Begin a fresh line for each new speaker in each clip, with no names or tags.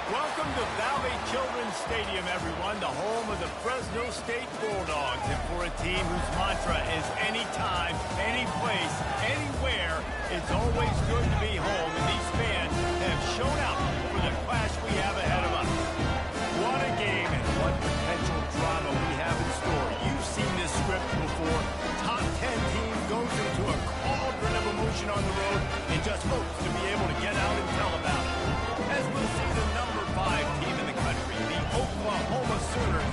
Welcome to Valley Children's Stadium, everyone, the home of the Fresno State Bulldogs. And for a team whose mantra is anytime, any place, anywhere, it's always good to be home. And these fans have shown out for the clash we have ahead of us. What a game and what potential drama we have in store. You've seen this script before. Top 10 team goes into a cauldron of emotion on the road and just hopes to be able to get out and tell about it. As we'll see the number 5 team in the country, the Oklahoma Sooners,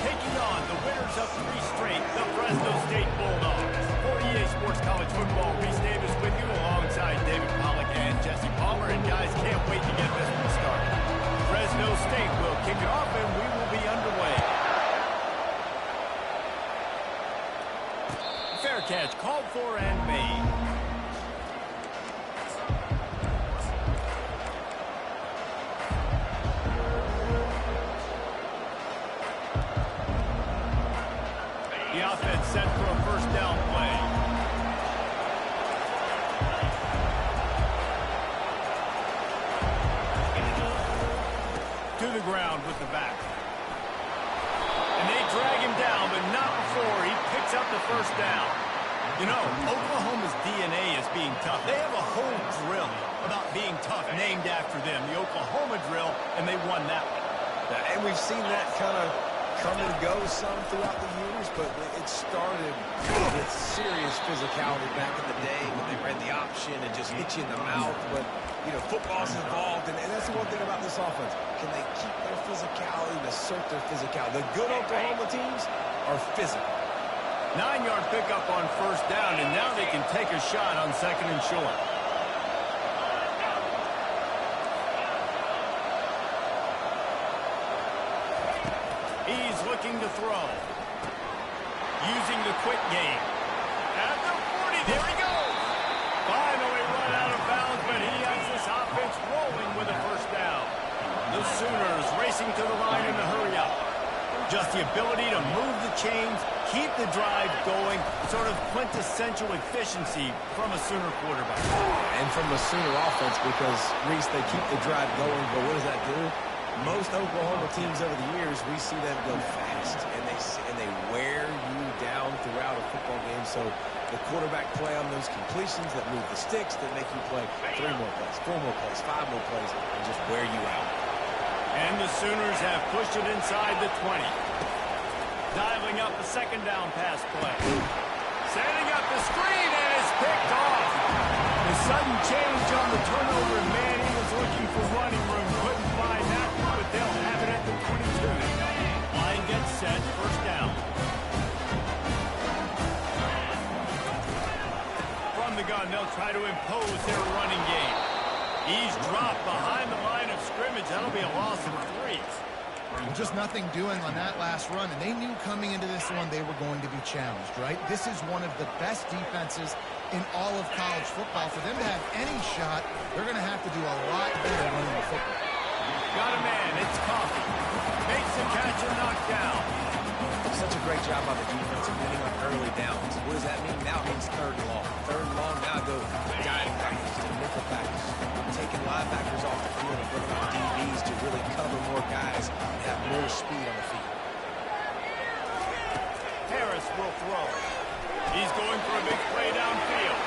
taking on the winners of 3 straight, the Fresno State Bulldogs. For EA Sports College Football, Reese Davis with you alongside David Pollack and Jesse Palmer. And guys, can't wait to get this one started. Fresno State will kick it off and we will be underway. Fair catch called for and made. The offense set for a first down play. To the ground with the back. And they drag him down, but not before he picks up the first down. You know, Oklahoma's DNA is being tough. They have a whole drill about being tough named after them, the Oklahoma drill, and they won that one.
And we've seen that kind of come and go some throughout the years, but it started with serious physicality back in the day when they ran the option and just hit you in the mouth. But, you know, football's involved, and that's the one thing about this offense. Can they keep their physicality and assert their physicality? The good Oklahoma teams are physical.
9-yard pickup on first down, and now they can take a shot on second and short. He's looking to throw. Using the quick game. At the 40, there he goes. Finally run out of bounds, but he has this offense rolling with a first down. The Sooners racing to the line in the hurry up. Just the ability to move the chains, keep the drive going, sort of quintessential efficiency from a Sooner quarterback.
And from a Sooner offense, because, Reese, they keep the drive going, but what does that do? Most Oklahoma teams over the years, we see them go fast, and they wear you down throughout a football game. So the quarterback play on those completions that move the sticks, that make you play 3 more plays, 4 more plays, 5 more plays, and just wear you out.
And the Sooners have pushed it inside the 20. Dialing up the second down pass play. Setting up the screen, and it's picked off. The sudden change on the turnover, and man, he was looking for running room. Couldn't find that one, but they'll have it at the 22. Line gets set, first down. From the gun, they'll try to impose their running game. He's dropped behind the line of scrimmage. That'll be a loss of 3.
Just nothing doing on that last run, and they knew coming into this one they were going to be challenged, right? This is one of the best defenses in all of college football. For them to have any shot, they're going to have to do a lot better running the football.
Got a man, it's Coffee. Makes the catch and knocked down.
Such a great job by the defense of winning on early downs. What does that mean? Now it means third and long. Third and long, now go dime package to nickel package. Taking linebackers off the field and bringing up DBs to really cover more guys and have more speed on the field.
Harris will throw. He's going for a big play downfield.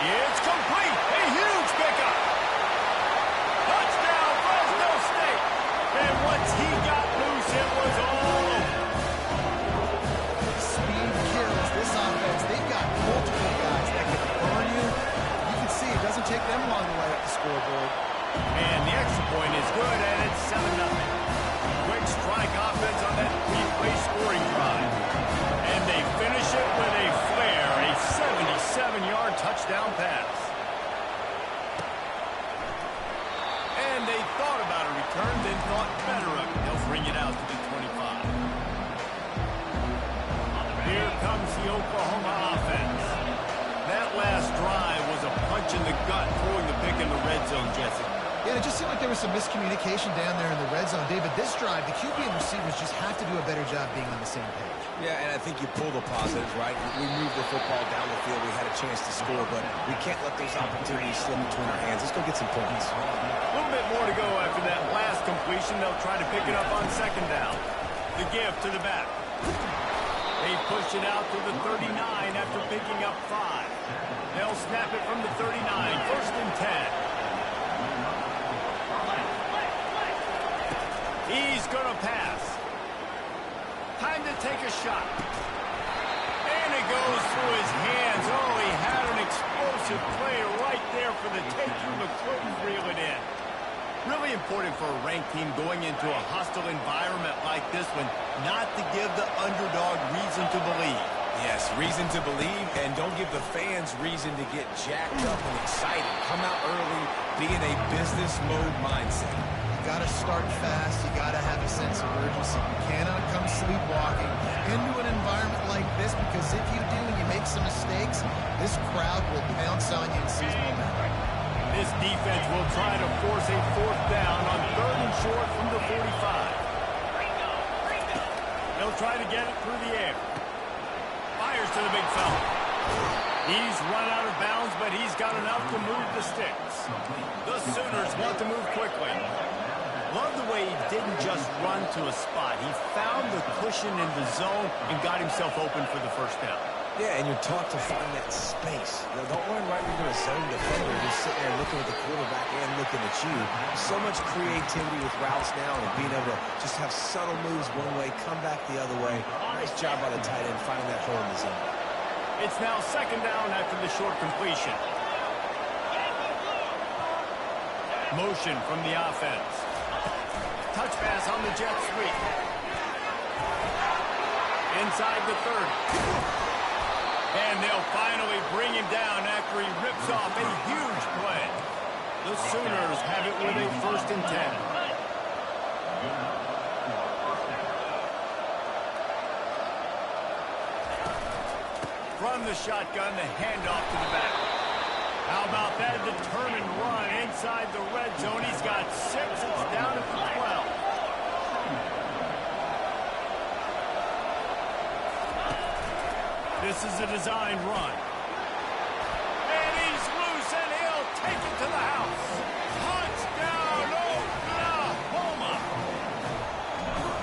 It's complete. A huge pickup. Touchdown, Fresno State. And once he got loose, it was all over.
Speed kills this offense. They've got multiple guys that can burn you. You can see it doesn't take them long to light up the scoreboard.
And the extra point is good, and it's 7-0. Quick strike offense on that three-play scoring drive. And they finish it with a flair, a 77-yard touchdown pass. And they thought about a return, then thought better of it. They'll bring it out to the 25. Here comes the Oklahoma offense. That last drive was a punch in the gut, throwing the pick in the red zone, Jesse.
Yeah, it just seemed like there was some miscommunication down there in the red zone. David, this drive, the QB and receivers just have to do a better job being on the same page.
Yeah, and I think you pull the positives, right? We moved the football down the field. We had a chance to score, but we can't let those opportunities slip between our hands. Let's go get some points.
A little bit more to go after that last completion. They'll try to pick it up on second down. The give to the back. They push it out to the 39 after picking up 5. They'll snap it from the 39, 1st and 10. He's going to pass. Time to take a shot. And it goes through his hands. Oh, he had an explosive play right there for the takeover, but couldn't reel it in. Really important for a ranked team going into a hostile environment like this one, not to give the underdog reason to believe.
Yes, reason to believe, and don't give the fans reason to get jacked up and excited. Come out early, be in a business mode mindset.
You got to start fast. You got to have a sense of urgency. You cannot come sleepwalking into an environment like this, because if you do and you make some mistakes, this crowd will pounce on you and seize momentum.
This defense will try to force a 4th down on 3rd and short from the 45. They'll try to get it through the air. Fires to the big fella. He's run out of bounds, but he's got enough to move the sticks. The Sooners want to move quickly. Love the way he didn't just run to a spot. He found the cushion in the zone and got himself open for the 1st down.
Yeah, and you're taught to find that space. You know, don't run right into a zone defender. You're just sitting there looking at the quarterback and looking at you. So much creativity with routes now, and being able to just have subtle moves one way, come back the other way. Nice job by the tight end finding that hole in the zone.
It's now 2nd down after the short completion. Motion from the offense. Touch pass on the jet sweep. Inside the 30. And they'll finally bring him down after he rips off a huge play. The Sooners have it with a 1st and 10. From the shotgun, the handoff to the back. How about that determined run inside the red zone? He's got 6. It's down at the 12. This is a designed run. And he's loose, and he'll take it to the house. Touchdown, Oklahoma!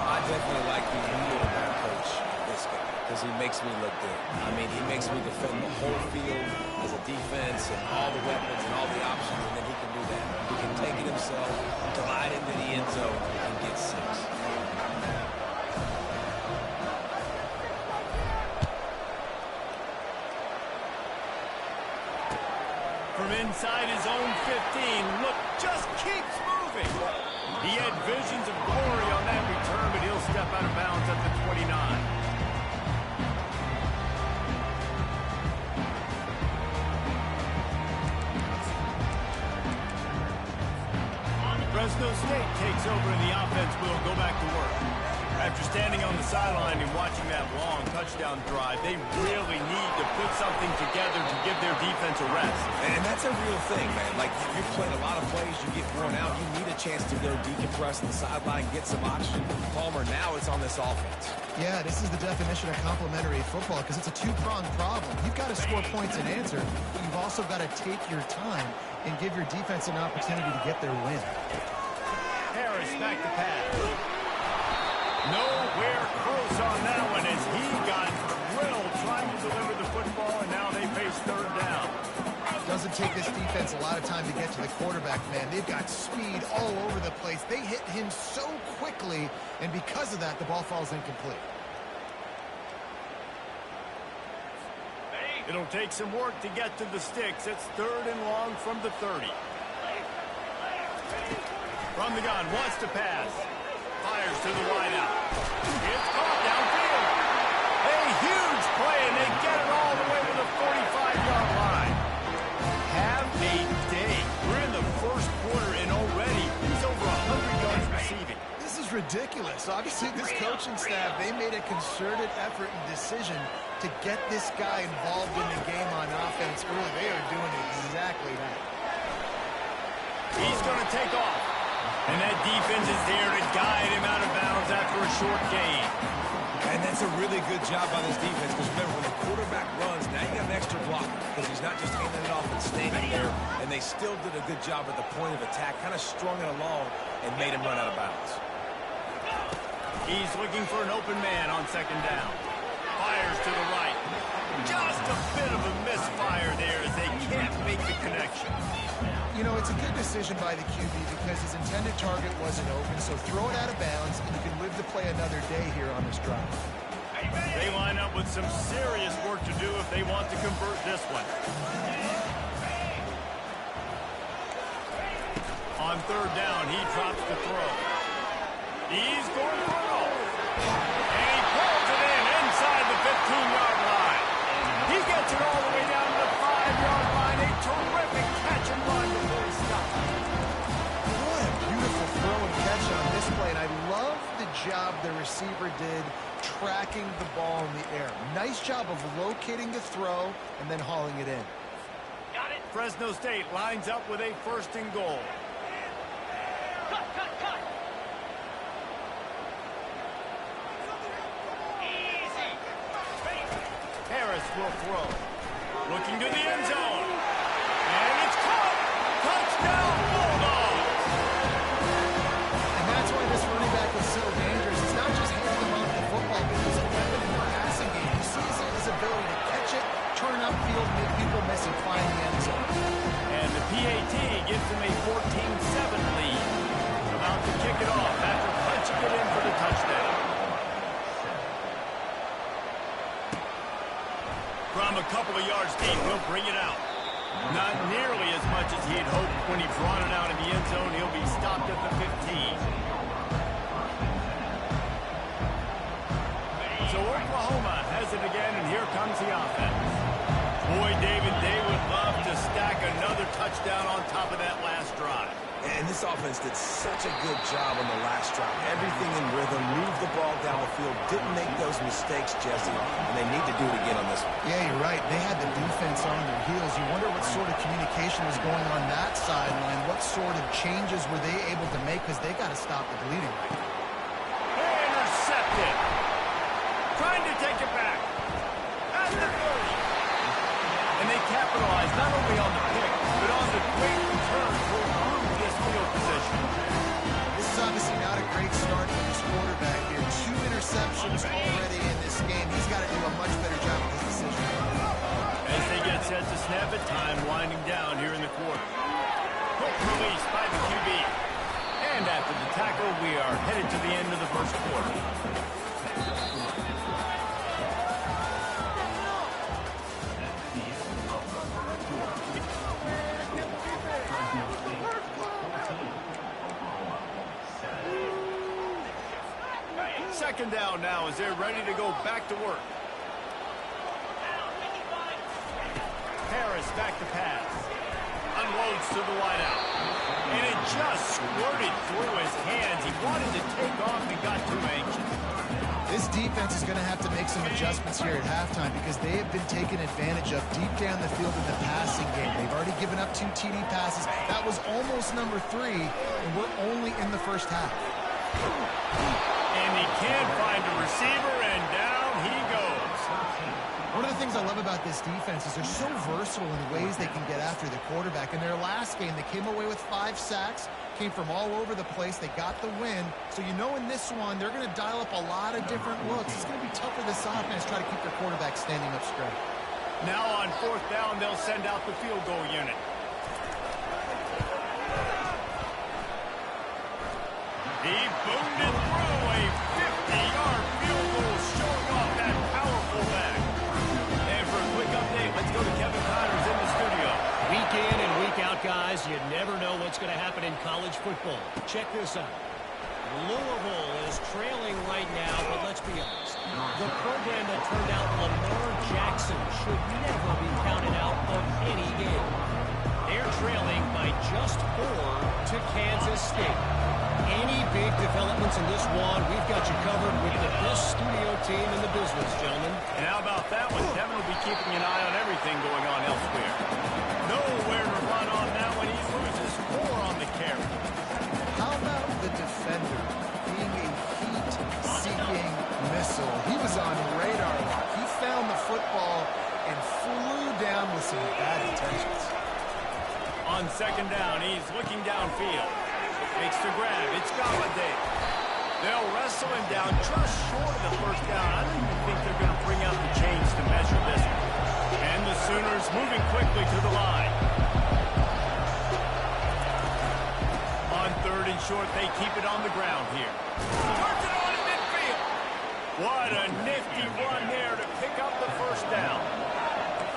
I definitely like the quarterback coach, this guy, because he makes me look good. I mean, he makes me defend the whole field as a defense and all the weapons and all the options, and then he can do that. He can take it himself, glide into the end zone, and get 6.
From inside his own 15, look, just keeps moving. He had visions of glory on that return, but he'll step out of bounds at the 29. Fresno State takes over, and the offense will go back to work. After standing on the sideline and watching that long touchdown drive, they really need to put something together to give their defense a rest.
And that's a real thing, man. Like, you've played a lot of plays, you get worn out, you need a chance to go decompress on the sideline, get some oxygen. Palmer, now it's on this offense.
Yeah, this is the definition of complementary football, because it's a two-pronged problem. You've got to score points and answer, but you've also got to take your time and give your defense an opportunity to get their win.
Harris back to pass. Nowhere close on that one as he got drilled trying to deliver the football, and now they face 3rd down.
Doesn't take this defense a lot of time to get to the quarterback, man. They've got speed all over the place. They hit him so quickly, and because of that, the ball falls incomplete.
It'll take some work to get to the sticks. It's 3rd and long from the 30. From the gun, wants to pass. Fires to the wideout. It's caught downfield. A huge play, and they get it all the way to the 45-yard line. Have a day. We're in the 1st quarter, and already he's over 100 yards receiving.
This is ridiculous. Obviously, this coaching staff, they made a concerted effort and decision to get this guy involved in the game on offense early. They are doing exactly that.
He's going to take off. And that defense is there to guide him out of bounds after a short gain.
And that's a really good job by this defense, because remember, when the quarterback runs, now you got an extra blocker, because he's not just handing it off and standing there, and they still did a good job at the point of attack, kind of strung it along and made him run out of bounds.
He's looking for an open man on second down. Fires to the right. Just a bit of a misfire there as they can't make the connection.
You know, it's a good decision by the QB because his intended target wasn't open, so throw it out of bounds, and you can live to play another day here on this drive.
They line up with some serious work to do if they want to convert this one. On third down, he drops the throw. He's going for it all. And he pulls it in inside the 15-yard line. He gets it all the way down to the 5-yard line. A terrific catch and run before he stops.
What a beautiful throw and catch on this play, and I love the job the receiver did tracking the ball in the air. Nice job of locating the throw and then hauling it in.
Got it. Fresno State lines up with a 1st and goal.
Cut. Easy.
Harris will throw. Looking to the end zone. And it's caught. Touchdown, Bulldogs.
And that's why this running back is so dangerous. It's not just handing him off the football, but he's a weapon in the passing game. You see his ability to catch it, turn upfield, make people miss, and find the end zone.
And the PAT gives them a 14-7 lead. About to kick it off after punching it in for the touchdown. From a couple of yards deep, he'll bring it out. Not nearly as much as he had hoped when he brought it out in the end zone. He'll be stopped at the 15. So Oklahoma has it again, and here comes the offense. Boy, David, they would love to stack another touchdown on top of that last drive.
And this offense did such a good job on the last drive. Everything in rhythm, moved the ball down the field, didn't make those mistakes, Jesse, and they need to do it again on this one.
Yeah, you're right. They had the defense on their heels. You wonder what sort of communication was going on that sideline. What sort of changes were they able to make, because they got to stop the bleeding.
Intercepted. Trying to take it back. At the 30. And they capitalized not only on the pick, but on the great return to improve this field position.
This is obviously not a great start for this quarterback here. 2 interceptions already in this game. He's got to do a much better job with his decision.
As they get set to snap it, time winding down here in the quarter. Quick release by the QB. And after the tackle, we are headed to the end of the first quarter. Second down now as they're ready to go back to work. Harris back to pass. Unloads to the wideout. And it just squirted through his hands. He wanted to take off and got too anxious.
This defense is going to have to make some adjustments here at halftime, because they have been taken advantage of deep down the field in the passing game. They've already given up 2 TD passes. That was almost number 3, and we're only in the first half.
And he can't find a receiver, and down he goes.
One of the things I love about this defense is they're so versatile in the ways they can get after the quarterback. In their last game, they came away with 5 sacks, came from all over the place. They got the win. So you know in this one, they're going to dial up a lot of different looks. It's going to be tough for this offense to try to keep their quarterback standing up straight.
Now on 4th down, they'll send out the field goal unit. He boomed it through a 50-yard field goal, showing off that powerful back. And for a quick update, let's go to Kevin Connors in the studio.
Week in and week out, guys, you never know what's going to happen in college football. Check this out. Louisville is trailing right now, but let's be honest. The program that turned out Lamar Jackson should never be counted out of any game. They're trailing by just 4 to Kansas State. Any big developments in this one, we've got you covered with the best studio team in the business, gentlemen.
And how about that one? Kevin will be keeping an eye on everything going on elsewhere. Nowhere to run on that one. He loses 4 on the carry. On second down, he's looking downfield. Makes the grab. It's Galladay. They'll wrestle him down just short of the first down. I don't even think they're going to bring out the chains to measure this one. And the Sooners moving quickly to the line. On third and short, they keep it on the ground here. Turns it on in midfield. What a nifty run there to pick up the first down.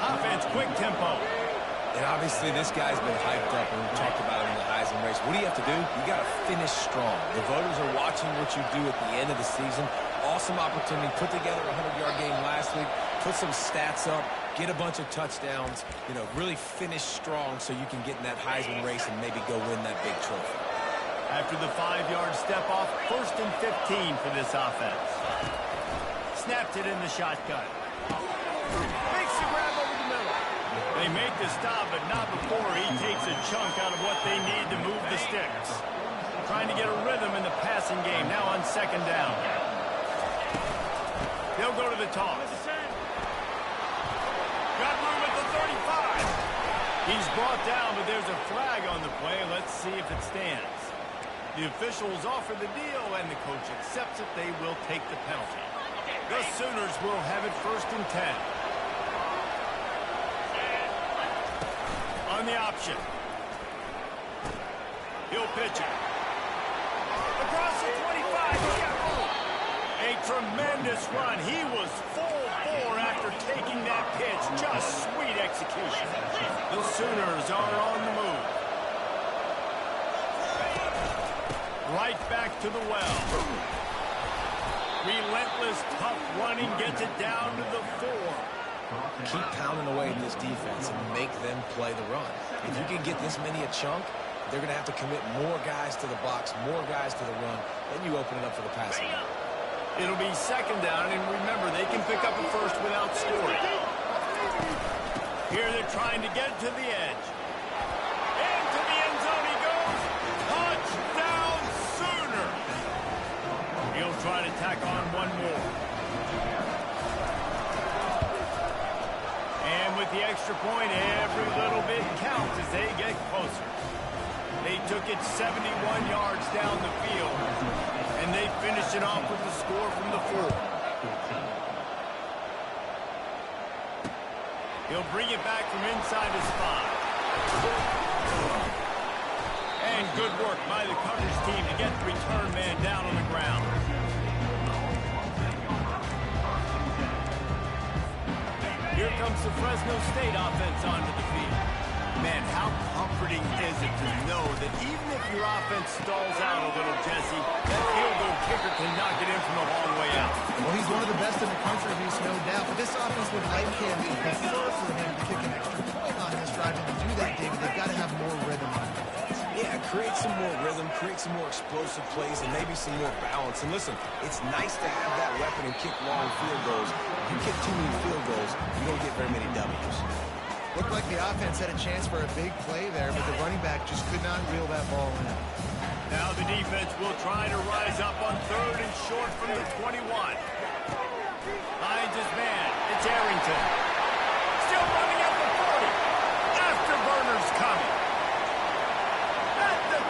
Offense, quick tempo.
And obviously this guy's been hyped up, and we talked about him in the Heisman race. What do you have to do? You got to finish strong. The voters are watching what you do at the end of the season. Awesome opportunity. Put together a 100-yard game last week. Put some stats up. Get a bunch of touchdowns. You know, really finish strong so you can get in that Heisman race and maybe go win that big trophy.
After the 5-yard step off, 1st and 15 for this offense. Snapped it in the shotgun. Makes the grab over the middle. They make the stop, but not before he takes a chunk out of what they need to move the sticks. Trying to get a rhythm in the passing game, now on second down. They'll go to the toss. Got room at the 35. He's brought down, but there's a flag on the play. Let's see if it stands. The officials offer the deal, and the coach accepts it. They will take the penalty. The Sooners will have it 1st and 10. On the option. He'll pitch it. Across the 25. He got room. A tremendous run. He was full bore after taking that pitch. Just sweet execution. The Sooners are on the move. Right back to the well. Relentless, tough running gets it down to the 4.
Keep pounding away in this defense and make them play the run. If you can get this many a chunk, they're going to have to commit more guys to the box, more guys to the run. Then you open it up for the passing.
It'll be second down, and remember, they can pick up a first without scoring. Here they're trying to get to the edge. Into the end zone he goes. Touchdown, Sooner. He'll try to tack on one more. And with the extra point, every little bit counts as they get closer. They took it 71 yards down the field, and they finished it off with the score from the 4. He'll bring it back from inside his 5. And good work by the coverage team to get the return man down on the ground. Here comes the Fresno State offense onto the field. Man, how comforting is it to know that even if your offense stalls out a little, Jesse, that field goal kicker can knock it in from a long way out.
Well, he's one of the best in the country, there's no doubt. But this offense would like him to prefer for him to kick an extra point on this drive. And to do that, David, they've got to have more rhythm on defense.
Yeah, create some more rhythm, create some more explosive plays, and maybe some more balance. And listen, it's nice to have that weapon and kick long field goals. If you kick too many field goals, you don't get very many W's.
Looked like the offense had a chance for a big play there, but the running back just could not reel that ball in.
Now the defense will try to rise up on 3rd and short from the 21. Finds his man. It's Arrington. Still running at the 40. Afterburner's coming. At the 20.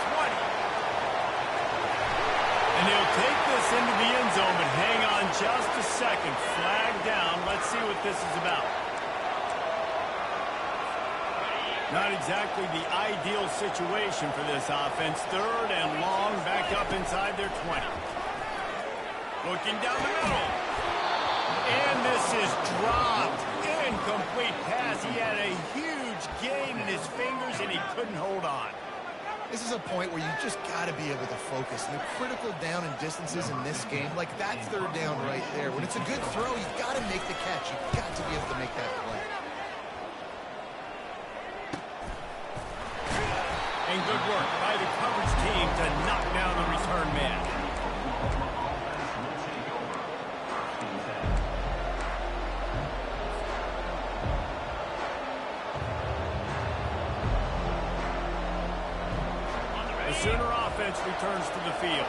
And he'll take this into the end zone, but hang on just a second. Flag down. Let's see what this is about. Not exactly the ideal situation for this offense. 3rd and long, back up inside their 20. Looking down the middle. And this is dropped. Incomplete pass. He had a huge gain in his fingers, and he couldn't hold on.
This is a point where you just got to be able to focus. The critical down and distances in this game, like that 3rd down right there. When it's a good throw, you've got to make the catch. You've got to be able to make that play.
And good work by the coverage team to knock down the return man. The Sooner offense returns to the field.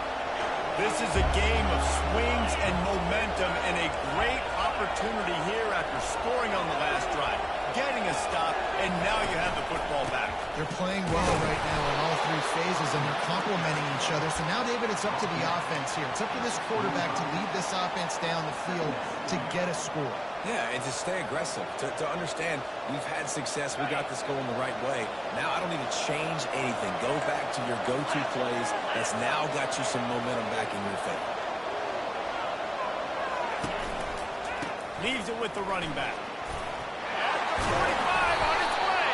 This is a game of swings and momentum and a great opportunity here after scoring on the last drive. getting a stop, and now you have the football back.
They're playing well right now in all three phases, and they're complementing each other. So now, David, it's up to the offense here. It's up to this quarterback to lead this offense down the field to get a score.
Yeah, and to stay aggressive, to understand we've had success, we got this going the right way. Now I don't need to change anything. Go back to your go-to plays. That's now got you some momentum back in your favor.
Leaves it with the running back. At the 45 on its way.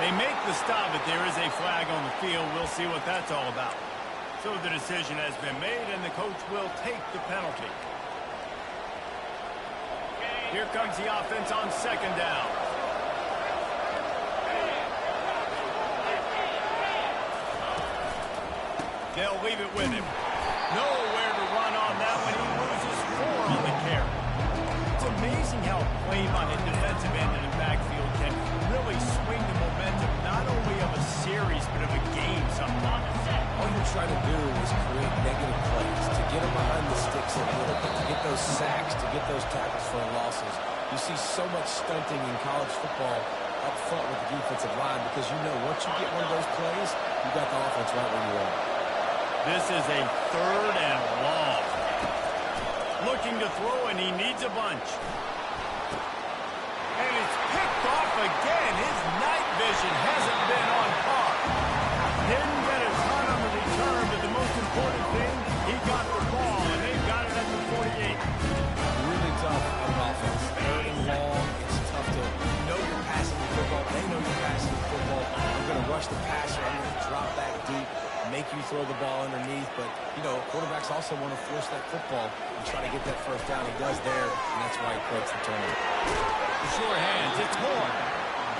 They make the stop, but there is a flag on the field. We'll see what that's all about. So the decision has been made, and the coach will take the penalty. Here comes the offense on second down. They'll leave it with him. Nowhere to run on that one. He loses 4 on the carry. It's amazing how a play on a defensive end in the backfield can really swing the momentum not only of a series but of a game sometimes.
All you're trying to do is create negative plays, to get them behind the sticks a little bit, to get those sacks, to get those tackles for losses. You see so much stunting in college football up front with the defensive line because you know once you get one of those plays, you got the offense right where you are.
This is a 3rd and long. Looking to throw, and he needs a bunch. And it's picked off again. His night vision hasn't been on par. Didn't get a ton on the return, but the most important thing, he got the ball, and they got it at the 48.
Really tough on offense. 3rd and long. It's tough to know you're passing the football. They know you're passing the football. I'm going to rush the passer. I'm going to drop back deep, make you throw the ball underneath. But, you know, quarterbacks also want to force that football and try to get that first down. He does there, and that's why he breaks the turnover.
Sure hands. It's Horn.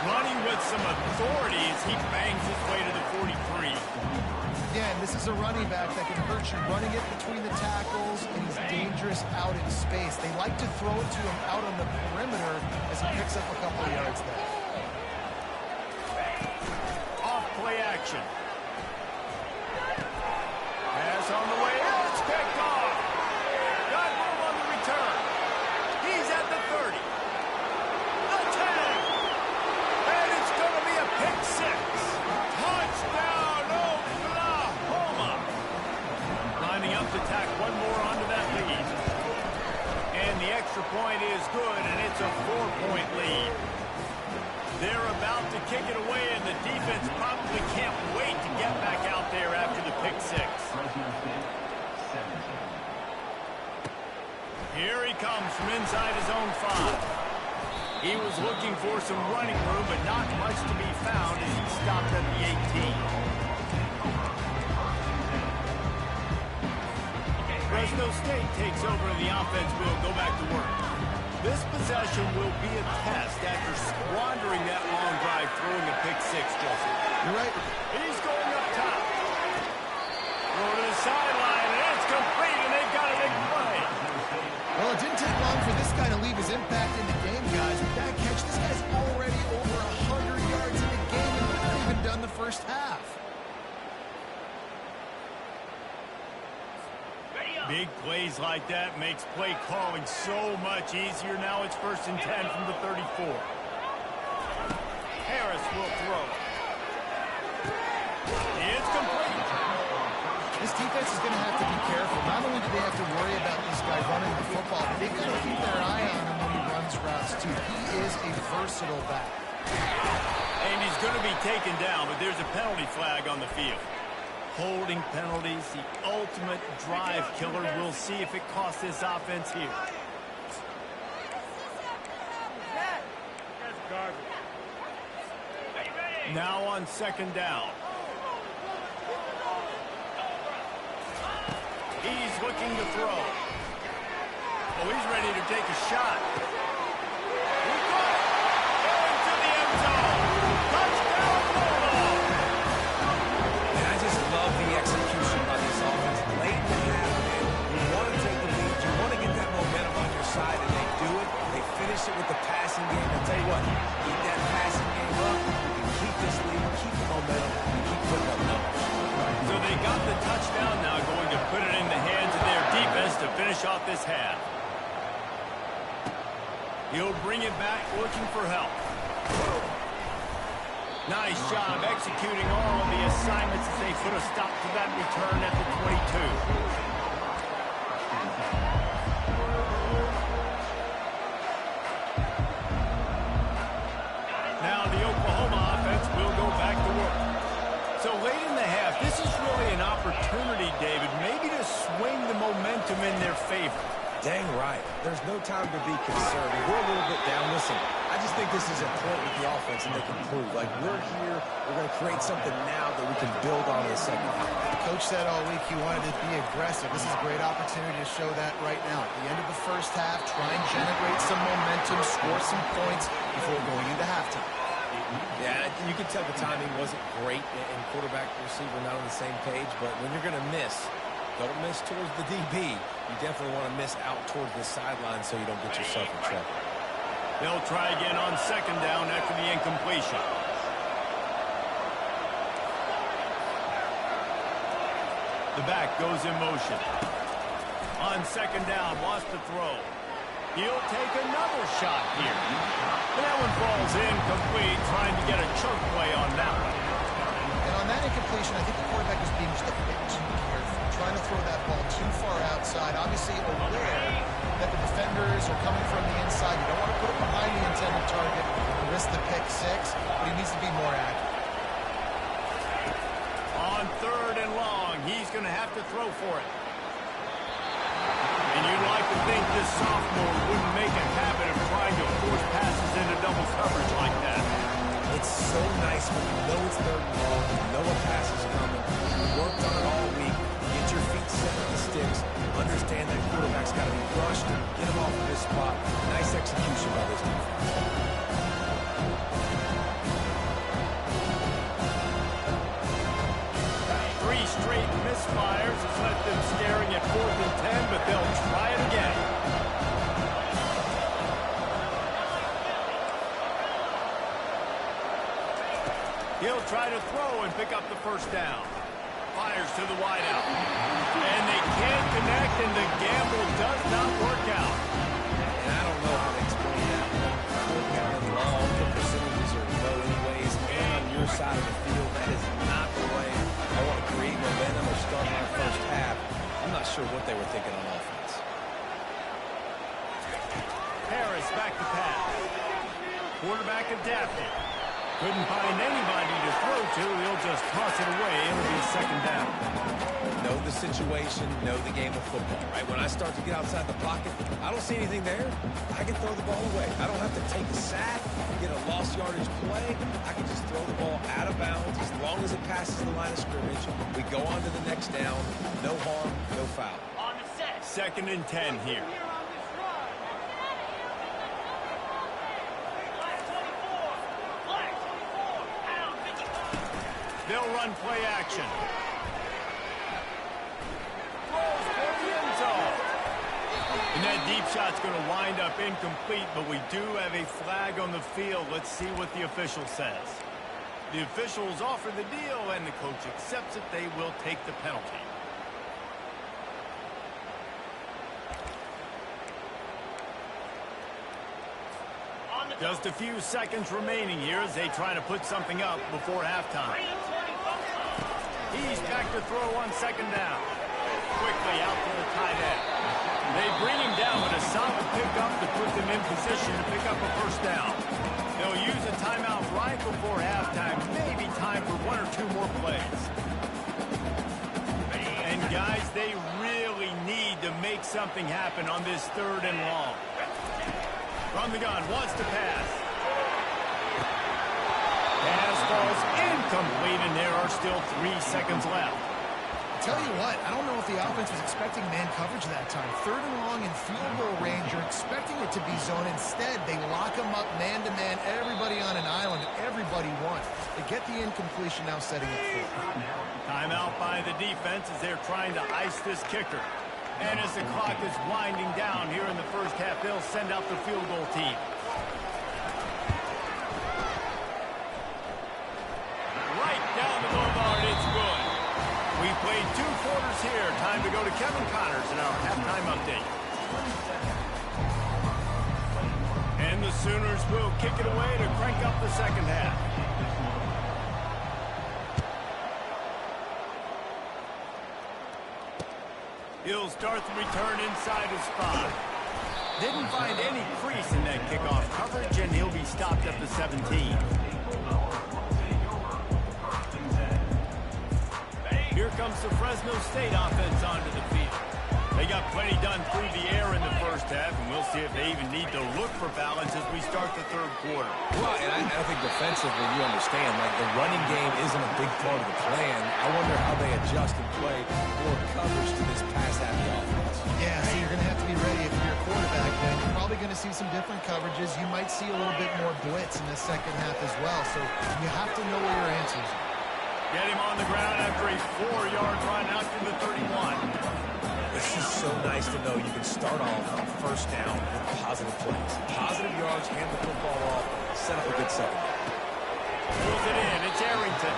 Running with some authority as he bangs his way to the 43.
Again, this is a running back that can hurt you running it between the tackles, and he's dangerous out in space. They like to throw it to him out on the perimeter as he picks up a couple of yards there.
Off play action. Pass on the way. It's picked off. Got room on the return. He's at the 30. The 10. And it's going to be a pick 6. Touchdown, Oklahoma. Lining up to tack one more onto that lead. And the extra point is good, and it's a 4-point lead. They're about to kick it away, and the defense probably can't wait to get back out there after the pick 6. Here he comes from inside his own 5. He was looking for some running room, but not much to be found as he stopped at the 18. Fresno State takes over, and the offense will go back to work. This possession will be a test after squandering that long drive throwing a pick 6, Jesse.
You're right.
He's going up top. Throw to the sideline, and it's complete, and they've got a big play.
Well, it didn't take long for this guy to leave his impact in the game, guys. With that catch, this guy's already over 100 yards in the game, and we're not even done the first half.
Big plays like that makes play calling so much easier. Now it's 1st and 10 from the 34. Harris will throw. It's complete.
This defense is going to have to be careful. Not only do they have to worry about this guy running the football, but they've got to keep their eye on him when he runs routes, too. He is a versatile back.
And he's going to be taken down, but there's a penalty flag on the field. Holding penalties, the ultimate drive killer. We'll see if it costs this offense here. Now on 2nd down. He's looking to throw. Oh, he's ready to take a shot. He got it. Going to the end zone. Touchdown, Bulldog.
And I just love the execution by this offense. Late in the half, man, you want to take the lead. You want to get that momentum on your side, and they do it. They finish it with the passing game. I'll tell you what, keep that passing game up. You can keep this lead, keep the momentum, and keep putting up numbers.
So they got the touchdown now, going to put it in the hands of their defense to finish off this half. He'll bring it back, looking for help. Nice job executing all of the assignments as they put a stop to that return at the 22. Now the Oklahoma offense will go back to work. So late in the half, this is really an opportunity, David, maybe to swing the momentum in their favor.
Dang right. There's no time to be concerned. We're a little bit down. Listen, I just think this is a point with the offense and they can prove. Like, we're here, we're going to create something now that we can build on in the second half.
The coach said all week he wanted to be aggressive. This is a great opportunity to show that right now. At the end of the first half, try and generate some momentum, score some points before going into halftime.
Yeah, you can tell the timing wasn't great and quarterback and receiver not on the same page, but when you're going to miss, don't miss towards the DB. You definitely want to miss out towards the sideline so you don't get yourself in trouble.
They'll try again on second down after the incompletion. The back goes in motion. On second down, wants to throw. He'll take another shot here. And that one falls incomplete, trying to get a choke play on that one.
And on that incompletion, I think the quarterback was being just a bit too careful, trying to throw that ball too far outside, obviously aware that the defenders are coming from the inside. You don't want to put it behind the intended target and risk the pick six, but he needs to be more accurate.
On third and long, he's going to have to throw for it. And you'd like to think this sophomore wouldn't make a habit of trying to force passes into double coverage like that.
It's so nice when you know it's third and long, you know a pass is coming, you worked on it all week, get your feet set with the sticks, understand that quarterback's got to be rushed, get him off of this spot. Nice execution by this defense.
Three straight misfires has left them staring at 4th and 10, but they'll try it again. He'll try to throw and pick up the first down. Fires to the wideout. And they can't connect, and the gamble does not work out.
And I don't know how to explain that. Fourth down and long, the percentages are low anyways, and on your side of the field, that is not the way I want to create momentum or start my first half. I'm not sure what they were thinking on offense.
Harris back to pass. Quarterback adapted. Couldn't find anybody to throw to. He'll just toss it away. It'll be a second down.
Know the situation, know the game of football, right? When I start to get outside the pocket, I don't see anything there. I can throw the ball away. I don't have to take a sack, get a lost yardage play. I can just throw the ball out of bounds as long as it passes the line of scrimmage. We go on to the next down. No harm, no foul.
On the set. 2nd and 10 here. They'll run play action. Throws for the end zone. And that deep shot's going to wind up incomplete, but we do have a flag on the field. Let's see what the official says. The officials offer the deal, and the coach accepts it. They will take the penalty. Just a few seconds remaining here as they try to put something up before halftime. He's back to throw on second down. Quickly out to the tight end. They bring him down with a solid pickup to put them in position to pick up a first down. They'll use a timeout right before halftime. Maybe time for 1 or 2 more plays. And guys, they really need to make something happen on this 3rd and long. From the gun, wants to pass. Pass falls incomplete, and there are still 3 seconds left.
Tell you what, I don't know if the offense was expecting man coverage that time. 3rd and long in field goal range, you're expecting it to be zone. Instead, they lock them up man-to-man, everybody on an island, everybody won. They get the incompletion now setting up for it.
Timeout by the defense as they're trying to ice this kicker. And as the clock is winding down here in the first half, they'll send out the field goal team. Right down the boulevard, it's good. We played 2 quarters here. Time to go to Kevin Connors in our halftime update. And And the Sooners will kick it away to crank up the second half. He'll start the return inside his spot. Didn't find any crease in that kickoff coverage, and he'll be stopped at the 17. Here comes the Fresno State offense onto the field. They got plenty done through the air in the first half, and we'll see if they even need to look for balance as we start the third quarter.
Well, and I think defensively, you understand, like the running game isn't a big part of the plan. I wonder how they adjust and play more coverage to this pass-happy offense.
Yeah, so you're going to have to be ready if you're a quarterback, then. You're probably going to see some different coverages. You might see a little bit more blitz in the second half as well, so you have to know where your answers are.
Get him on the ground after a 4-yard run out to the 31.
It's just so nice to know you can start off on first down with positive plays. Positive yards, hand the football off, set up a good second.
Pulls it in. It's Arrington.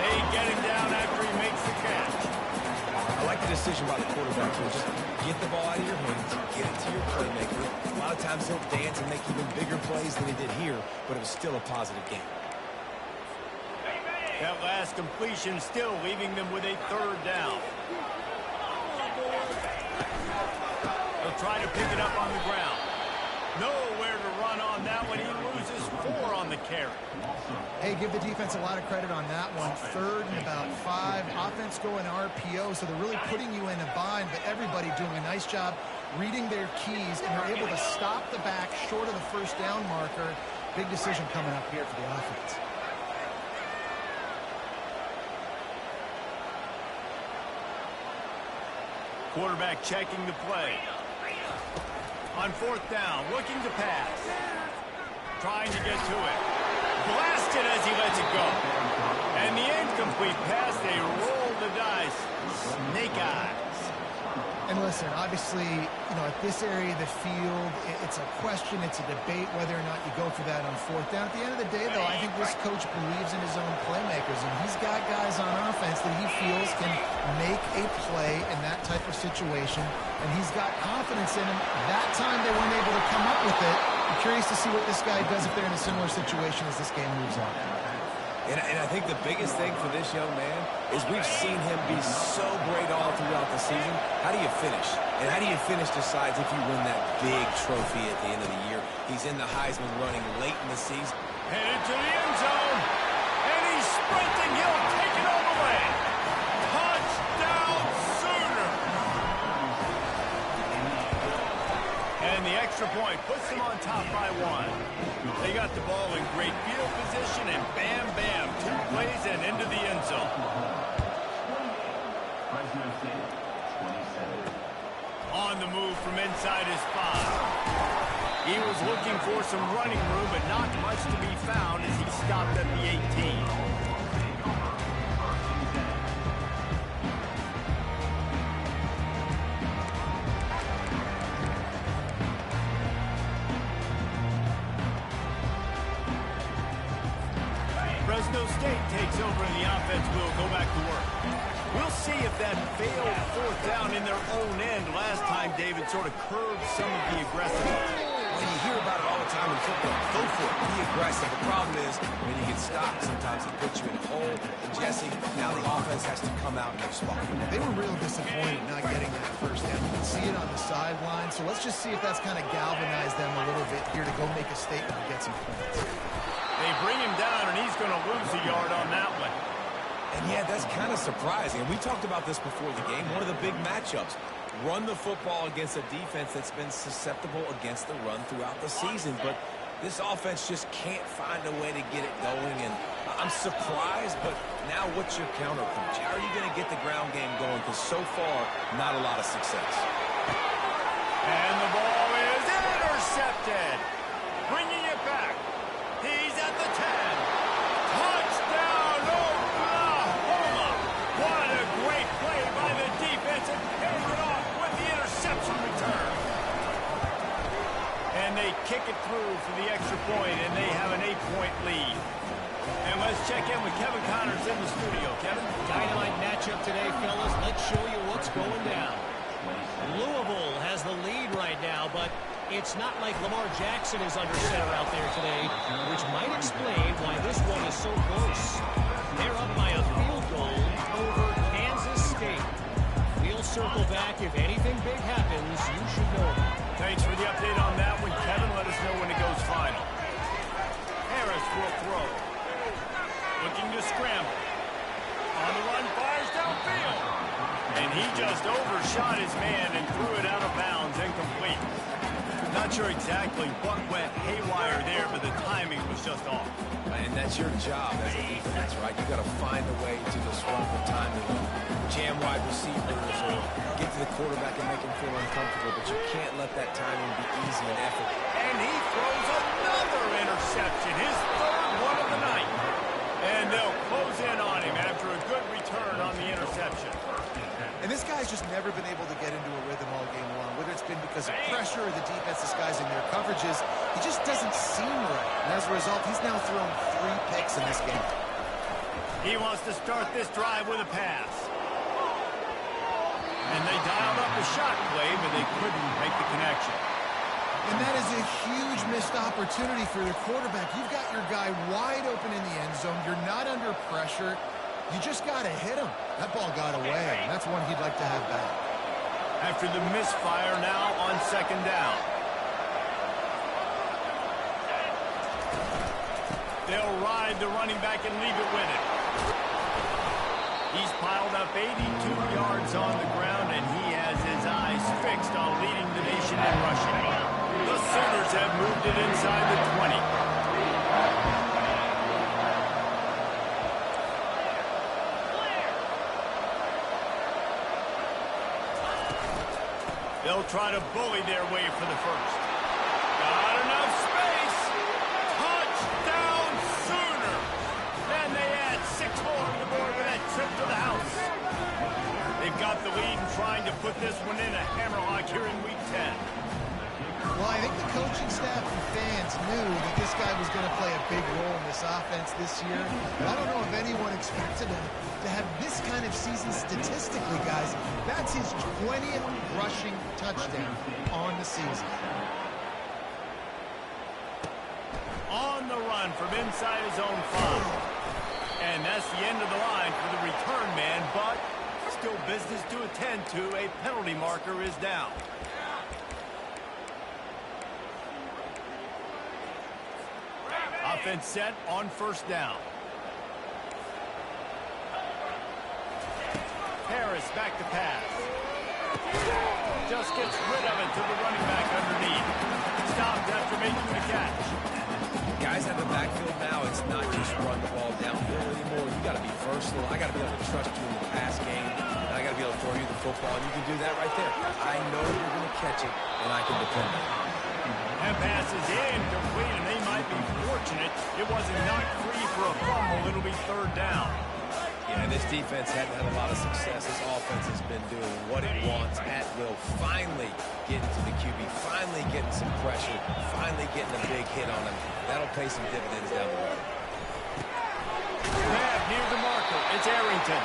They get him down after he makes the catch.
I like the decision by the quarterback to just get the ball out of your hands, get it to your playmaker. A lot of times he'll dance and make even bigger plays than he did here, but it was still a positive game.
That last completion still leaving them with a third down. They'll try to pick it up on the ground. Nowhere to run on that one. He loses 4 on the carry.
Hey, give the defense a lot of credit on that one. Third and about 5. Offense going RPO, so they're really putting you in a bind, but everybody doing a nice job reading their keys, and they're able to stop the back short of the first down marker. Big decision coming up here for the offense.
Quarterback checking the play. On fourth down, looking to pass. Trying to get to it. Blasted as he lets it go. And the incomplete pass, they roll the dice. Snake eyes.
And listen, obviously, at this area of the field, it's a question, it's a debate whether or not you go for that on fourth down. At the end of the day, though, I think this coach believes in his own playmakers, and he's got guys on offense that he feels can make a play in that type of situation, and he's got confidence in him. That time they weren't able to come up with it. I'm curious to see what this guy does if they're in a similar situation as this game moves on.
And I think the biggest thing for this young man is we've seen him be so great all throughout the season. How do you finish? And how do you finish decides if you win that big trophy at the end of the year. He's in the Heisman running late in the season.
Headed to the end zone. And he's sprinting. He'll take it all the way. Touchdown, Sooner. And the extra point puts them on top by 1. They got the ball in great field position, and bam, bam, 2 plays and into the end zone. On the move from inside his 5. He was looking for some running room, but not much to be found as he stopped at the 18. Fresno State takes over and the offense will go back to work. We'll see if that failed fourth down in their own end last time, David, sort of curbed some of the aggressiveness.
Well, you hear about it all the time in football. Go for it. Be aggressive. The problem is when you get stopped, sometimes it puts you in a hole. And, Jesse, now the offense has to come out and respond.
They were real disappointed not getting that first down. You can see it on the sideline. So let's just see if that's kind of galvanized them a little bit here to go make a statement and get some points.
They bring him down, and he's going to lose a yard on that one.
And, yeah, that's kind of surprising. And we talked about this before the game. One of the big matchups. Run the football against a defense that's been susceptible against the run throughout the season. But this offense just can't find a way to get it going. And I'm surprised, but now what's your counterpunch? How are you going to get the ground game going? Because so far, not a lot of success.
And the ball is intercepted. Bringing it back. He's at the 10. Touchdown, Oklahoma. What a great play by the defense and paying it off with the interception return. And they kick it through for the extra point, and they have an 8-point lead. And let's check in with Kevin Connors in the studio. Kevin?
Dynamite matchup today, fellas. Let's show you what's going down. Louisville has the lead right now, but It's not like Lamar Jackson is under center out there today, which might explain why this one is so close. They're up by a field goal over Kansas State. We'll circle back. If anything big happens, you should know about it.
Thanks for the update on that one, Kevin. Let us know when it goes final. Harris will throw. Looking to scramble. On the run, fires downfield. And he just overshot his man and threw it out of bounds, incomplete. Not sure exactly what went haywire there, but the timing was just off.
And that's your job as a defense, right? You got to find a way to disrupt the timing, jam wide receivers, or get to the quarterback and make him feel uncomfortable. But you can't let that timing be easy and effort.
And he throws another interception, his third one of the night. And they'll close in on him after a good return on the interception.
And this guy's just never been able to get into a rhythm all game long, whether it's been because of pressure or the defense disguising their coverages. He just doesn't seem right. And as a result, he's now thrown 3 picks in this game.
He wants to start this drive with a pass. And they dialed up the shot play, but they couldn't make the connection.
And that is a huge missed opportunity for the quarterback. You've got your guy wide open in the end zone. You're not under pressure. You just got to hit him. That ball got away, and that's one he'd like to have back.
After the misfire now on second down. They'll ride the running back and leave it with him. He's piled up 82 yards on the ground, and he has his eyes fixed on leading the nation in rushing. The Sooners have moved it inside the 20. They'll try to bully their way for the first. Got enough space. Touchdown Sooner. And they add 6 more to the board with that trip to the house. They've got the lead and trying to put this one in a hammerlock here in Week 10.
Well, I think the coaching staff and fans knew that this guy was going to play a big role in this offense this year. I don't know if anyone expected him to have this kind of season statistically, guys. That's his 20th rushing touchdown on the season.
On the run from inside his own 5. And that's the end of the line for the return man, but still business to attend to. A penalty marker is down. Offense set on first down. Harris back to pass. Just gets rid of it to the running back underneath. Stopped after making the catch.
Guys out of the backfield now, it's not just run the ball downhill anymore. You got to be versatile. I got to be able to trust you in the pass game. And I got to be able to throw you the football, and you can do that right there. I know you're going to catch it, and I can depend on it.
That pass is incomplete, and they might be fortunate it wasn't knocked free for a fumble. It'll be third down.
Yeah, this defense hadn't had a lot of success. This offense has been doing what it wants at will. Finally getting to the QB, finally getting some pressure, finally getting a big hit on him. That'll pay some dividends down the road.
Grab near the marker. It's Arrington.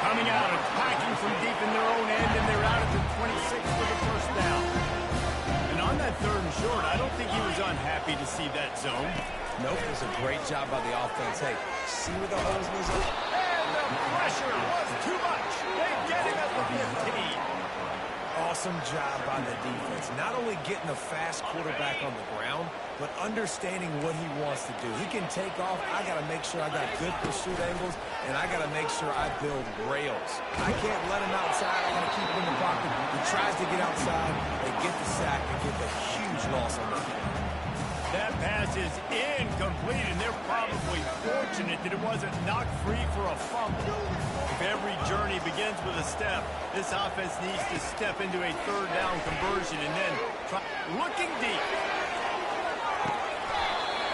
Coming out, attacking from deep in their own end, and they're out at the 26 for the first down. And on that third and short, I don't think he was unhappy to see that zone.
Nope, it was a great job by the offense. Hey, see where the holes was up?
And the pressure was too much. They get him at the 15.
Awesome job by the defense. Not only getting a fast quarterback on the ground, but understanding what he wants to do. He can take off. I got to make sure I got good pursuit angles, and I got to make sure I build rails. I can't let him outside. I got to keep him in the pocket. He tries to get outside. They get the sack and get the huge loss on the field.
That pass is incomplete, and they're probably fortunate that it wasn't knocked free for a fumble. If every journey begins with a step, this offense needs to step into a third down conversion and then try looking deep.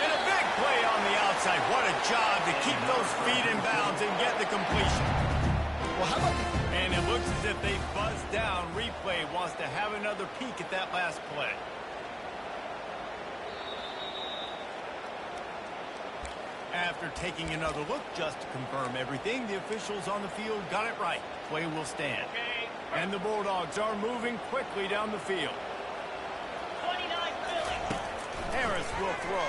And a big play on the outside. What a job to keep those feet in bounds and get the completion.
Well, how about
And it looks as if they buzzed down. Replay wants to have another peek at that last play. After taking another look just to confirm everything, the officials on the field got it right. Play will stand. And the Bulldogs are moving quickly down the field. Harris will throw.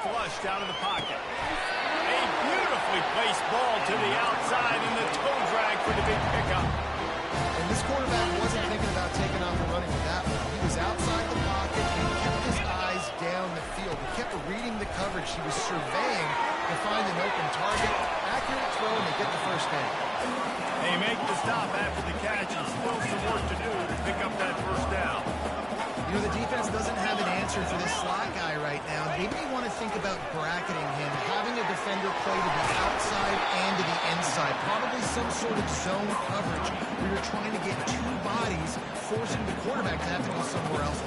Flushed out of the pocket. A beautifully placed ball to the outside and the toe drag for the big pickup.
And this quarterback wasn't thinking about taking off and running with that one. He was outside the pocket and he kept his eyes down the field. He kept reading the coverage. He was surveying to find an open target. Accurate throw, and they get the first down.
They make the stop after the catch and still some work to do to pick up that first down.
You know, the defense doesn't have an answer for this slot guy right now. They may want to think about bracketing him, having a defender play to the outside and to the inside. Probably some sort of zone coverage where you're trying to get two bodies, forcing the quarterback to have to go somewhere else.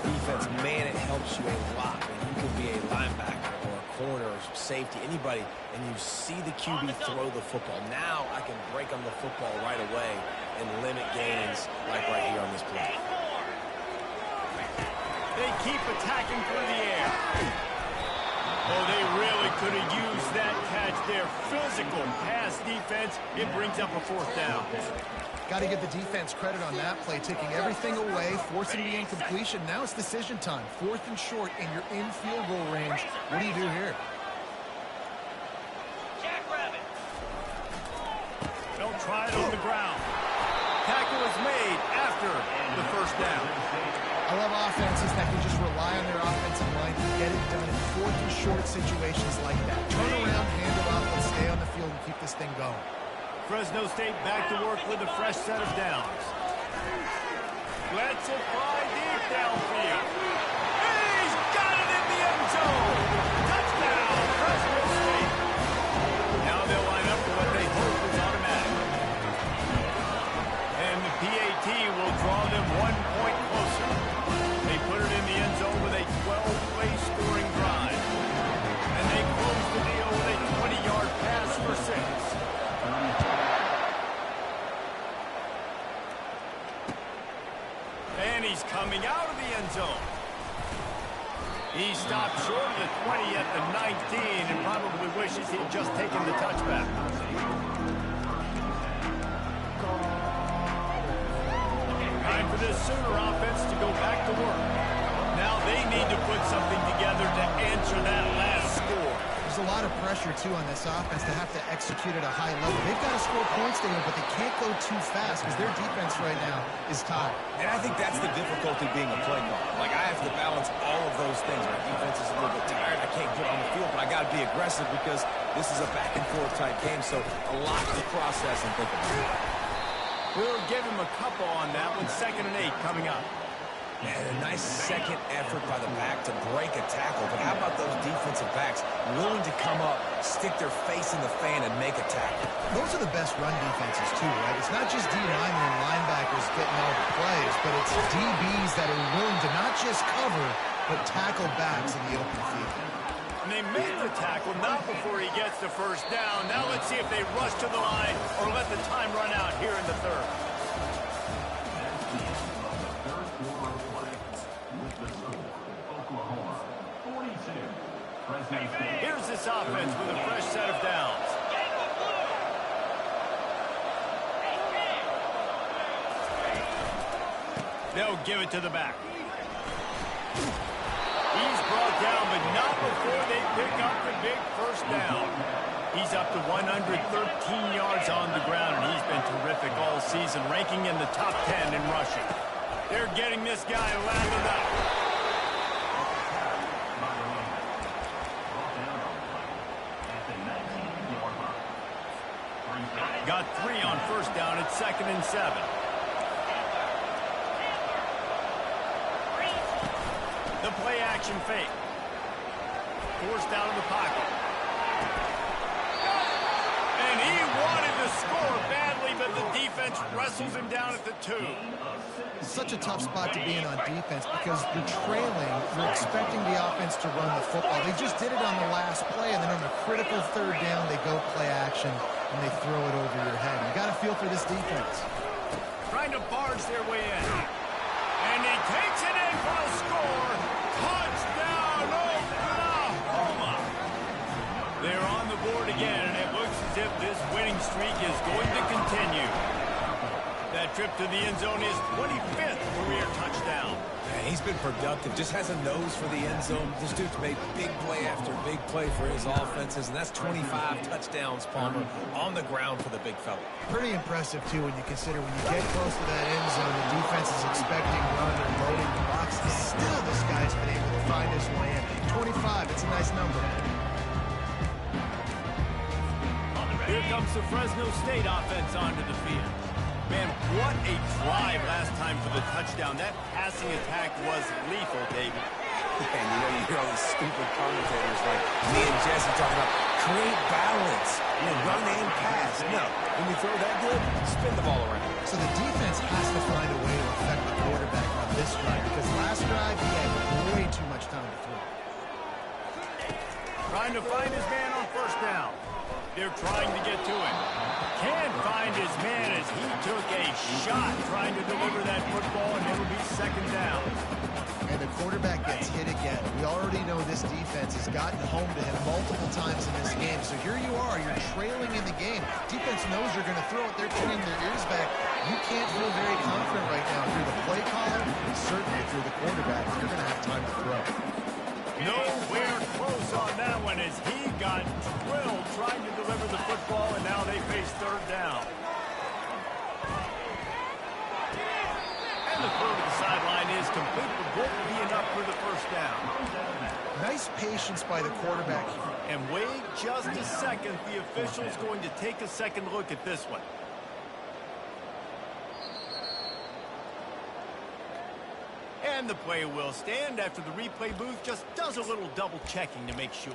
Defense, man, it helps you a lot when you can be a linebacker or a corner or safety, anybody, and you see the QB throw the football. Now I can break on the football right away and limit gains like right here on this play.
They keep attacking through the air. Oh, they really could have used that catch there. Physical pass defense. It brings up a fourth down.
Got to give the defense credit on that play, taking everything away, forcing the incompletion. Now it's decision time. 4th and short, and you're in field goal range. What do you do here?
They'll try it on the ground. Tackle is made after the first down.
I love offenses that can just rely on their offensive line to get it done in 4th and short situations like that. Turn around, hand it off, and stay on the field and keep this thing going.
Fresno State back to work with a fresh set of downs. Lets it fly deep downfield. He's got it in the end zone. Touchdown, Fresno State. Now they'll line up for what they hope is automatic. And the PAT will draw them 1 point closer. They put it in the end zone with a 12-play scoring drive. And they close the deal with a 20-yard pass for 6. And he's coming out of the end zone. He stopped short of the 20 at the 19 and probably wishes he'd just taken the touchback. Time for this Sooner offense to go back to work. Now they need to put something together to answer that last score.
There's a lot of pressure, too, on this offense to have to execute at a high level. They've got to score points today, but they can't go too fast because their defense right now is tired.
And I think that's the difficulty being a play caller. Like, I have to balance all of those things. My defense is a little bit tired. I can't get on the field, but I got to be aggressive because this is a back-and-forth type game, so a lot to process and think about.
We'll give him a couple on that one. 2nd and 8 coming up.
And a nice second effort by the back to break a tackle. But how about those defensive backs willing to come up, stick their face in the fan, and make a tackle?
Those are the best run defenses, too, right? It's not just D linemen and linebackers getting all the plays, but it's DBs that are willing to not just cover, but tackle backs in the open field.
And they make the tackle not before he gets the first down. Now let's see if they rush to the line or let the time run out here in the 3rd. Here's this offense with a fresh set of downs. They'll give it to the back. He's brought down, but not before they pick up the big first down. He's up to 113 yards on the ground, and he's been terrific all season, ranking in the top 10 in rushing. They're getting this guy lathered up. Got 3 on first down at 2nd and 7. The play action fake. Forced out of the pocket. And he wanted to score badly, but the defense wrestles him down at the 2.
It's such a tough spot to be in on defense because you're trailing, you're expecting the offense to run the football. They just did it on the last play, and then on the critical 3rd down, they go play action, and they throw it over your head. You got to feel for this defense.
Trying to barge their way in. And he takes it in for a score. Touchdown, Oklahoma. They're on the board again, and it looks as if this winning streak is going to continue. That trip to the end zone is 25th career touchdown.
And he's been productive, just has a nose for the end zone. This dude's made big play after big play for his offenses, and that's 25 touchdowns, Palmer, on the ground for the big fella.
Pretty impressive, too, when you consider when you get close to that end zone, the defense is expecting run and loading the box. Still, this guy's been able to find his way in. 25, it's a nice number.
Here comes the Fresno State offense onto the field. Man, what a drive last time for the touchdown. That passing attack was lethal, David.
And you hear all these stupid commentators like me and Jesse talking about create balance, run and pass. No, when you throw that good, spin the ball around.
So the defense has to find a way to affect the quarterback on this drive because last drive he had way too much time to throw.
Trying to find his man on first down. They're trying to get to him. Can't find his man as he took a shot trying to deliver that football, and it'll be second down.
And the quarterback gets hit again. We already know this defense has gotten home to him multiple times in this game. So here you are, you're trailing in the game. Defense knows you're going to throw it. They're pinning their ears back. You can't feel very confident right now if you're the play caller, and certainly if you're the quarterback, you're going to have time to throw.
Nowhere close on that one as he got drilled trying to deliver the football, and now they face third down. And the throw to the sideline is complete, but won't be enough for the first down.
Nice patience by the quarterback here.
And wait just a second. The official's going to take a second look at this one. And the play will stand after the replay booth just does a little double checking to make sure.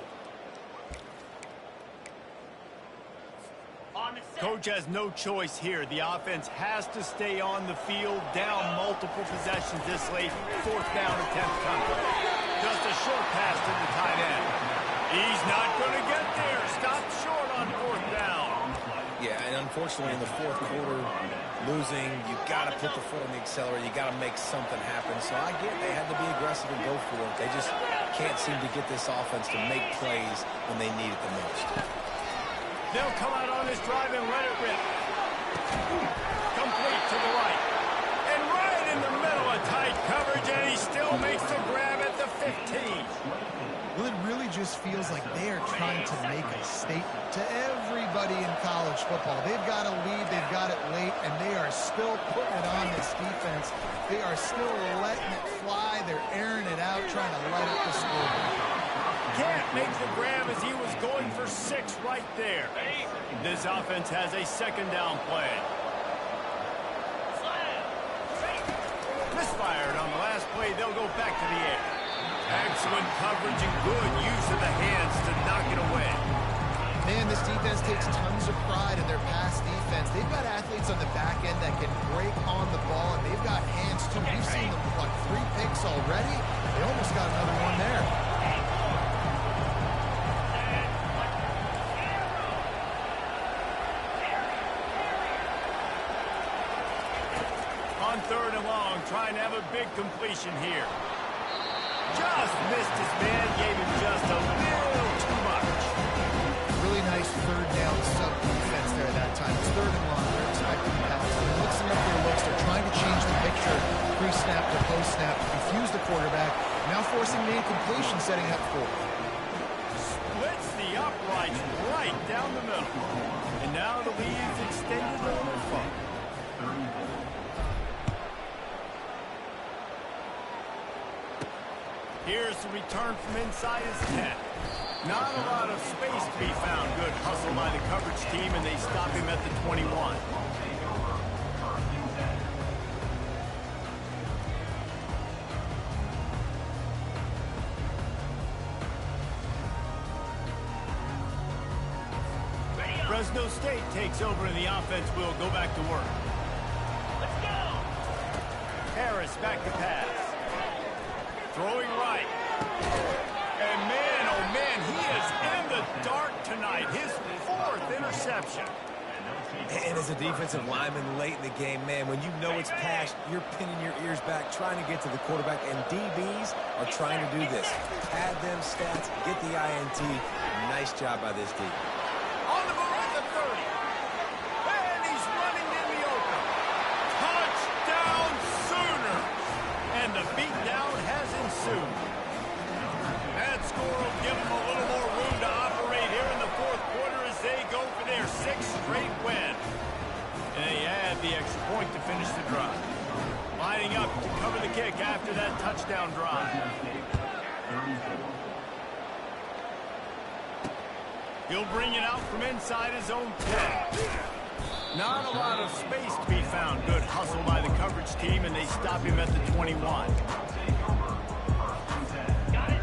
Coach has no choice here. The offense has to stay on the field, down multiple possessions this late. Fourth down attempt coming. Just a short pass to the tight end. He's not going to get there. Stop short on fourth down.
Yeah, and unfortunately in the fourth quarter, losing, you got to put the foot on the accelerator. You got to make something happen. So I get they had to be aggressive and go for it. They just can't seem to get this offense to make plays when they need it the most.
They'll come out on this drive and let it rip. Complete to the right. And right in the middle of tight coverage, and he still makes the grab at the 15.
Well, it really just feels like they are trying to make a statement to everybody in college football. They've got a lead, they've got it late, and they are still putting it on this defense. They are still letting it fly. They're airing it out, trying to light up the scoreboard.
Can't make the grab as he was going for 6 right there. This offense has a second down play. Misfired on the last play. They'll go back to the air. Excellent coverage and good use of the hands to knock it away.
Man, this defense takes tons of pride in their pass defense. They've got athletes on the back end that can break on the ball, and they've got hands, too. We've seen them with like 3 picks already. They almost got another one there.
On third and long, trying to have a big completion here. Just missed his man, gave him just a little too much.
Really nice third down sub defense there that time. It's third and long. They're expecting penalties. They're mixing up their looks. They're trying to change the picture pre-snap to post-snap to confuse the quarterback. Now forcing the incompletion, setting up fourth.
Splits the uprights right down the middle. And now the lead's extended a little far. Here's the return from inside his 10. Not a lot of space to be found. Good hustle by the coverage team, and they stop him at the 21. Fresno State takes over, and the offense will go back to work. Let's go! Harris back to pass. Throwing right. And man, oh man, he is in the dark tonight. His 4th interception.
And as a defensive lineman late in the game, man, when you know it's passed, you're pinning your ears back, trying to get to the quarterback, and DBs are trying to do this. Pad them stats, get the INT. Nice job by this D.
On the move at the 30. And he's running in the open. soon. That score will give them a little more room to operate here in the fourth quarter as they go for their 6th straight win. And they add the extra point to finish the drive. Lining up to cover the kick after that touchdown drive. He'll bring it out from inside his own 10. Not a lot of space to be found. Good hustle by the coverage team, and they stop him at the 21.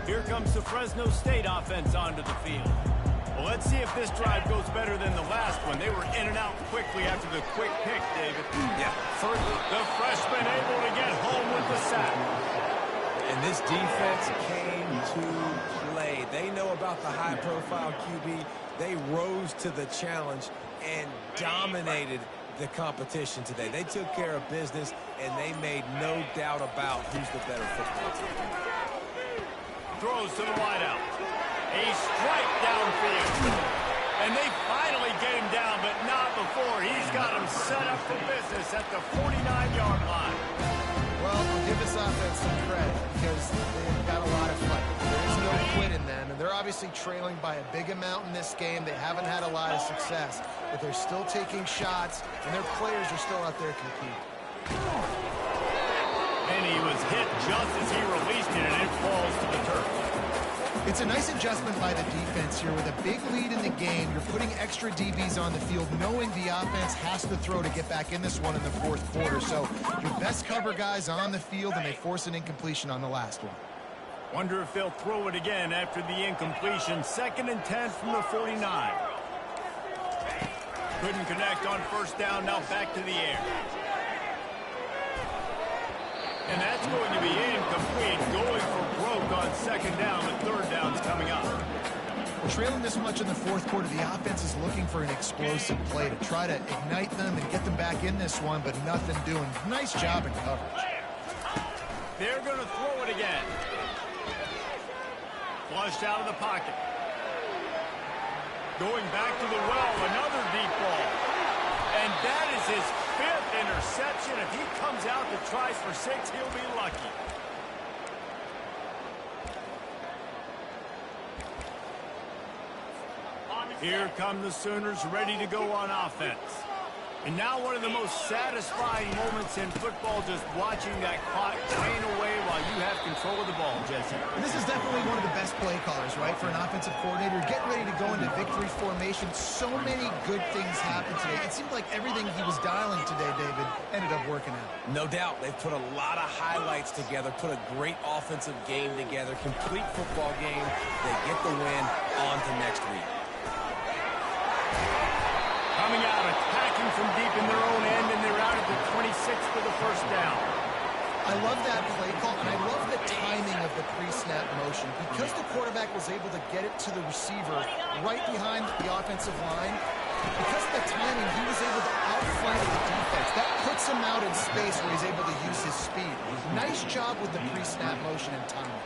Here comes the Fresno State offense onto the field. Well, let's see if this drive goes better than the last one. They were in and out quickly after the quick pick, David.
Yeah.
The freshman able to get home with the sack.
And this defense came to play. They know about the high-profile QB. They rose to the challenge and dominated the competition today. They took care of business, and they made no doubt about who's the better football team.
Throws to the wideout. A strike downfield. And they finally get him down, but not before. He's got him set up for business at the 49-yard line.
Well, I'll give this offense some credit because they've got a lot of fight. There is no quit in them, and they're obviously trailing by a big amount in this game. They haven't had a lot of success, but they're still taking shots, and their players are still out there competing.
And he was hit just as he released it, and it falls to the turf.
It's a nice adjustment by the defense here. With a big lead in the game, you're putting extra DBs on the field, knowing the offense has to throw to get back in this one in the fourth quarter. So your best cover guys on the field, and they force an incompletion on the last one.
Wonder if they'll throw it again after the incompletion. 2nd and 10 from the 49. Couldn't connect on first down. Now back to the air. And that's going to be incomplete. Going for broke on 2nd down, but 3rd down's coming up.
Trailing this much in the fourth quarter, the offense is looking for an explosive play to try to ignite them and get them back in this one, but nothing doing. Nice job in coverage.
They're going to throw it again. Flushed out of the pocket. Going back to the well, another deep ball. And that is his 5th interception. If he comes out and tries for 6, he'll be lucky. Here come the Sooners ready to go on offense. And now one of the most satisfying moments in football, just watching that clock drain away while you have control of the ball, Jesse.
And this is definitely one of the best play callers, right, for an offensive coordinator. Getting ready to go into victory formation. So many good things happened today. It seemed like everything he was dialing today, David, ended up working out.
No doubt. They've put a lot of highlights together, put a great offensive game together, complete football game. They get the win on to next week.
Coming out, attacking from deep in their own end, and they're out at the 26 for the first down.
I love that play call, and I love the timing of the pre-snap motion. Because the quarterback was able to get it to the receiver right behind the offensive line, because of the timing, he was able to outflank the defense. That puts him out in space where he's able to use his speed. Nice job with the pre-snap motion and timing.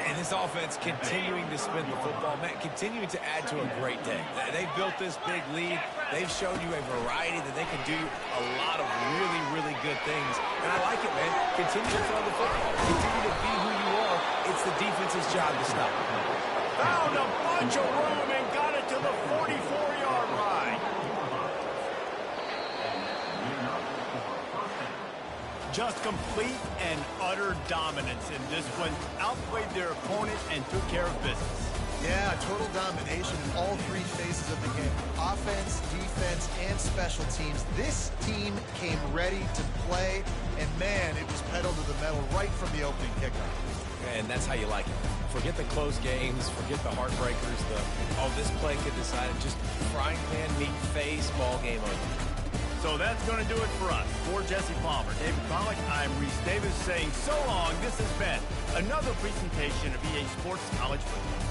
And this offense continuing to spin the football, man, continuing to add to a great day. They've built this big lead. They've shown you a variety that they can do a lot of really, really good things. And I like it, man. Continue to throw the football. Continue to be who you are. It's the defense's job to stop.
Found a bunch of room and got it to the 44-yard line. Just complete and utter dominance in this one. Outplayed their opponent and took care of business.
Yeah, total domination in all 3 phases of the game. Offense, defense, and special teams. This team came ready to play, and man, it was pedal to the metal right from the opening kickoff.
And that's how you like it. Forget the close games, forget the heartbreakers, this play could decide it. Just frying pan meat face, ball game over.
So that's going to do it for us. For Jesse Palmer, David Pollack, I'm Reese Davis saying so long. This has been another presentation of EA Sports College Football.